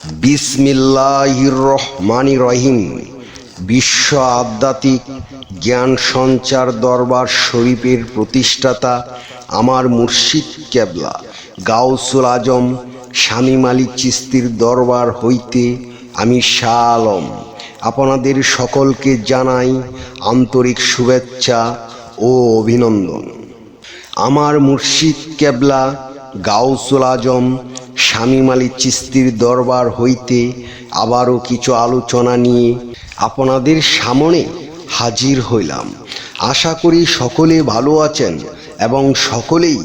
বিসমিল্লাহির রহমানির রহিম। বিশ্ব আধ্যাত্মিক জ্ঞান সঞ্চার দরবার শরীফের প্রতিষ্ঠাতা আমার মুর্শিদ কেবলা গাউসুল আজম শামীম আলী চিশতির দরবার হইতে আমি শাহ আলম আপনাদের সকলকে জানাই আন্তরিক শুভেচ্ছা ও অভিনন্দন। আমার মুর্শিদ কেবলা গাউসুল আজম শামীম আলী চিশতির দরবার হইতে আবারও কিছু আলোচনা নিয়ে আপনাদের সামনে হাজির হইলাম। আশা করি সকলে ভালো আছেন এবং সকলেই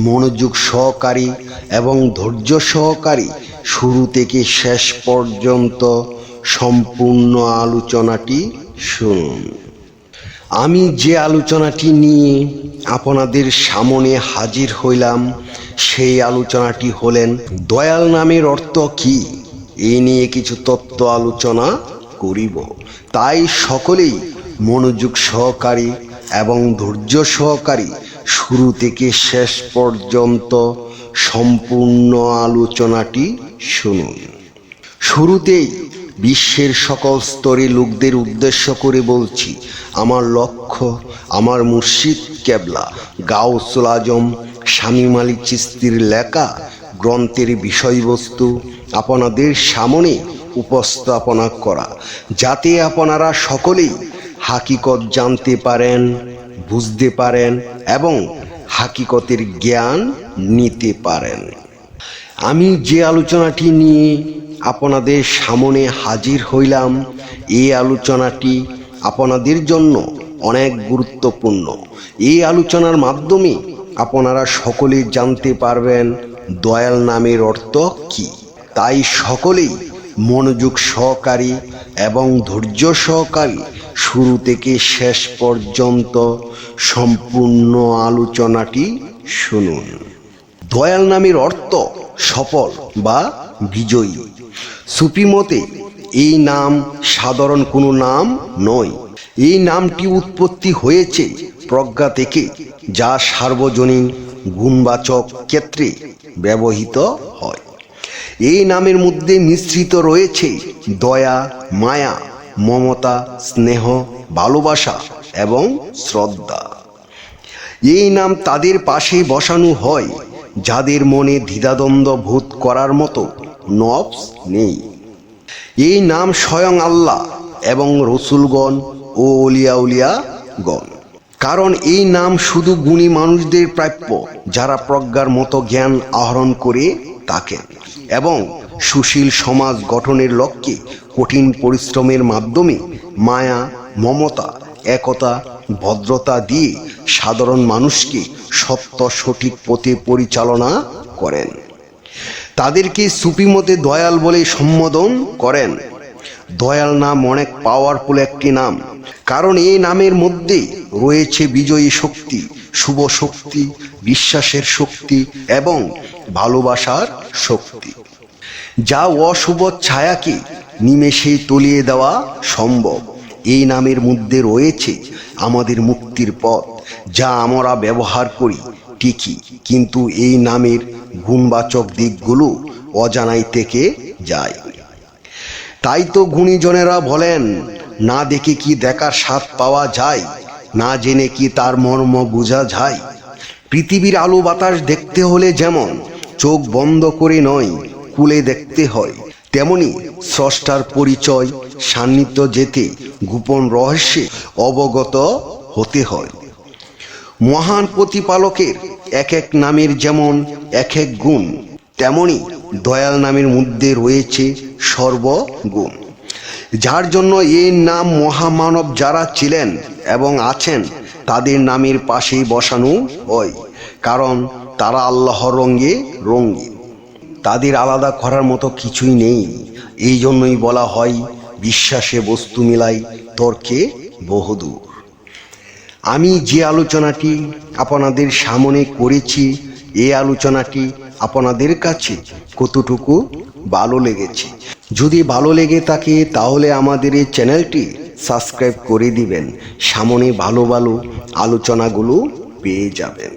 মনোযোগ সহকারী এবং ধৈর্য সহকারী শুরু থেকে শেষ পর্যন্ত সম্পূর্ণ আলোচনাটি শুনুন। আমি যে আলোচনাটি নিয়ে আপনাদের সামনে হাজির হইলাম সেই আলোচনাটি হলেন দয়াল নামের অর্থ কি, এই নিয়ে কিছু তত্ত্ব আলোচনা করিব। তাই সকলেই মনোযোগ সহকারী এবং ধৈর্য সহকারী শুরু থেকে শেষ পর্যন্ত সম্পূর্ণ আলোচনাটি শুনুন। শুরুতেই বিশ্বের সকল স্তরে লোকদের উদ্দেশ্য করে বলছি, আমার লক্ষ্য আমার মুর্শিদ কেবলা গাউসুল আজম শামীম আলী চিশতির লেখা গ্রন্থের বিষয়বস্তু আপনাদের সামনে উপস্থাপনা করা, যাতে আপনারা সকলেই হাকিকত জানতে পারেন, বুঝতে পারেন এবং হাকিকতের জ্ঞান নিতে পারেন। আমি যে আলোচনাটি নিয়ে আপনাদের সামনে হাজির হইলাম, এই আলোচনাটি আপনাদের জন্য অনেক গুরুত্বপূর্ণ। এই আলোচনার মাধ্যমে আপনারা সকলে জানতে পারবেন দয়াল নামের অর্থ কি। তাই সকলেই মনোযোগ সহকারী এবং ধৈর্য সহকারী শুরু থেকে শেষ পর্যন্ত সম্পূর্ণ আলোচনাটি শুনুন। দয়াল নামের অর্থ সফল বা বিজয়ী। সুফি মতে এই নাম সাধারণ কোনো নাম নয়। এই নামটি উৎপত্তি হয়েছে প্রজ্ঞা থেকে, যা সার্বজনীন গুণবাচক ক্ষেত্রে ব্যবহৃত হয়। এই নামের মধ্যে মিশ্রিত রয়েছে দয়া, মায়া, মমতা, স্নেহ, ভালোবাসা এবং শ্রদ্ধা। এই নাম তাদের পাশে বসানো হয় যাদের মনে দ্বিধাদ্বন্দ্ব বোধ করার মতো নফস নেই। এই নাম স্বয়ং আল্লাহ এবং রসুলগণ ও উলিয়াগণ। কারণ এই নাম শুধু গুণী মানুষদের প্রাপ্য, যারা প্রজ্ঞার মতো জ্ঞান আহরণ করে থাকেন এবং সুশীল সমাজ গঠনের লক্ষ্যে কঠিন পরিশ্রমের মাধ্যমে মায়া, মমতা, একতা, ভদ্রতা দিয়ে সাধারণ মানুষকে সত্য সঠিক পথে পরিচালনা করেন। তাদেরকে সুফি মতে দয়াল বলে সম্বোধন করেন। দয়াল নাম অনেক পাওয়ারফুল একটি নাম, কারণ এই নামের মধ্যে রয়েছে বিজয়ী শক্তি, শুভ শক্তি, বিশ্বাসের শক্তি এবং ভালোবাসার শক্তি, যা অশুভ ছায়াকে নিমেষেই তলিয়ে দেওয়া সম্ভব। এই নামের মধ্যে রয়েছে আমাদের মুক্তির পথ, যা আমরা ব্যবহার করি ঠিকই, কিন্তু এই নামের গুণবাচক দিকগুলো অজানাই থেকে যায়। তাই তো গুণীজনেরা বলেন, না দেখে কি দেখার স্বাদ পাওয়া যায়, না জেনে কি তার মর্ম বোঝা যায়। পৃথিবীর আলো বাতাস দেখতে হলে যেমন চোখ বন্ধ করে নয়, খুলে দেখতে হয়, তেমনি স্রষ্টার পরিচয় সান্নিধ্য যেতে গোপন রহস্যে অবগত হতে হয়। মহান প্রতিপালকের এক এক নামের যেমন এক এক গুণ, তেমনি দয়াল নামের মধ্যে রয়েছে সর্বগুণ, যার জন্য এই নাম মহামানব যারা ছিলেন এবং আছেন তাদের নামের পাশেই বসানো হয়, কারণ তারা আল্লাহর রঙে রঙিন। তাদের আলাদা করার মতো কিছুই নেই। এই জন্যই বলা হয়, বিশ্বাসে বস্তু মিলাই তর্কে বহুদূর। আমি যে আলোচনাটি আপনাদের সামনে করেছি, এই আলোচনাটি আপনাদের কাছে কতটুকু ভালো লেগেছে। যদি ভালো লেগে থাকে তাহলে আমাদের এই চ্যানেলটি সাবস্ক্রাইব করে দিবেন। সামনে ভালো ভালো আলোচনাগুলো পেয়ে যাবেন।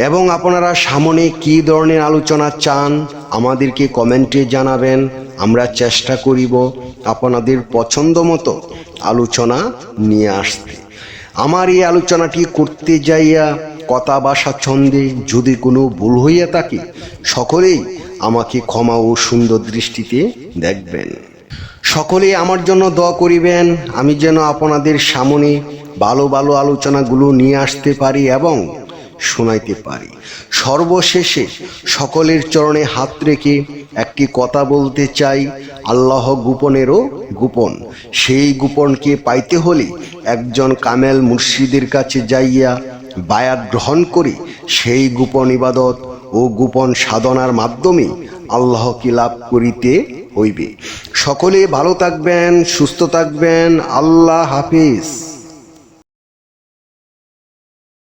এবং আপনারা সামনে কী ধরনের আলোচনা চান আমাদেরকে কমেন্টে জানাবেন। আমরা চেষ্টা করিব আপনাদের পছন্দ মতো আলোচনা নিয়ে আসতে। আমার এই আলোচনাটি করতে যাইয়া কথা ভাষা ছন্দে যদি কোনো ভুল হইয়া থাকে, সকলেই আমাকে ক্ষমা ও সুন্দর দৃষ্টিতে দেখবেন। সকলে আমার জন্য দোয়া করিবেন, আমি যেন আপনাদের সামনে ভালো ভালো আলোচনাগুলো নিয়ে আসতে পারি এবং শোনাইতে পারি। সর্বশেষে সকলের চরণে হাত রেখে একটি কথা বলতে চাই, আল্লাহ গোপনেরও গোপন। সেই গোপনকে পাইতে হলে একজন কামেল মুর্শিদের কাছে যাইয়া বায়াত গ্রহণ করে সেই গোপন ইবাদত ও গোপন সাধনার মাধ্যমে আল্লাহকে লাভ করিতে হইবে। সকলে ভালো থাকবেন, সুস্থ থাকবেন। আল্লাহ হাফিজ।